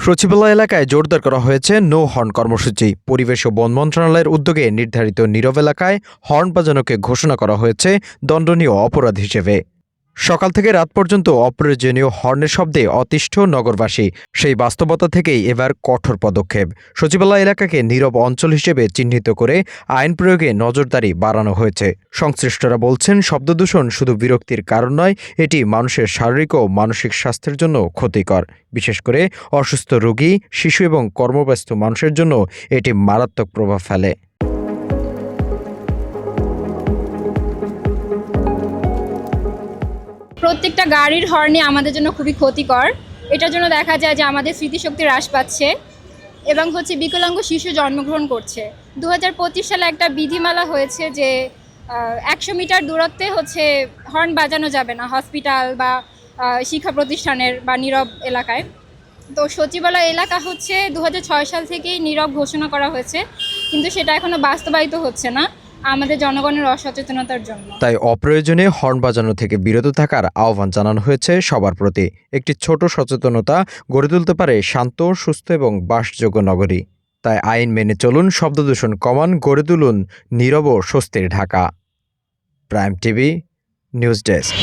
সচিবালয় এলাকায় জোরদার করা হয়েছে নো হর্ন কর্মসূচি। পরিবেশ ও বন মন্ত্রণালয়ের উদ্যোগে নির্ধারিত নীরব এলাকায় হর্ন বাজানোকে ঘোষণা করা হয়েছে দণ্ডনীয় অপরাধ হিসেবে। সকাল থেকে রাত পর্যন্ত অপ্রয়োজনীয় হর্নের শব্দে অতিষ্ঠ নগরবাসী। সেই বাস্তবতা থেকেই এবার কঠোর পদক্ষেপ। সচিবালয় এলাকাকে নীরব অঞ্চল হিসেবে চিহ্নিত করে আইন প্রয়োগে নজরদারি বাড়ানো হয়েছে। সংশ্লিষ্টরা বলছেন, শব্দদূষণ শুধু বিরক্তির কারণ নয়, এটি মানুষের শারীরিক ও মানসিক স্বাস্থ্যের জন্য ক্ষতিকর। বিশেষ করে অসুস্থ রোগী, শিশু এবং কর্মব্যস্ত মানুষের জন্য এটি মারাত্মক প্রভাব ফেলে। প্রত্যেকটা গাড়ির হর্নই আমাদের জন্য খুবই ক্ষতিকর। এটার জন্য দেখা যায় যে আমাদের স্মৃতিশক্তি হ্রাস পাচ্ছে এবং বিকলাঙ্গ শিশু জন্মগ্রহণ করছে। 2025 সালে একটা বিধিমালা হয়েছে যে 100 মিটার দূরত্বে হর্ন বাজানো যাবে না হসপিটাল বা শিক্ষা প্রতিষ্ঠানের বা নীরব এলাকায়। তো সচিবালয় এলাকা 2006 সাল থেকেই নীরব ঘোষণা করা হয়েছে, কিন্তু সেটা এখনো বাস্তবায়িত হচ্ছে না আমাদের জনগণের অসচেতনতার জন্য। তাই অপ্রয়োজনে হর্ন বাজানো থেকে বিরত থাকার আহ্বান জানানো হয়েছে সবার প্রতি। একটি ছোট সচেতনতা গড়ে তুলতে পারে শান্ত, সুস্থ এবং বাসযোগ্য নগরী। তাই আইন মেনে চলুন, শব্দদূষণ কমান, গড়ে তুলুন নীরব ও স্বস্তির Dhaka. Prime TV news desk.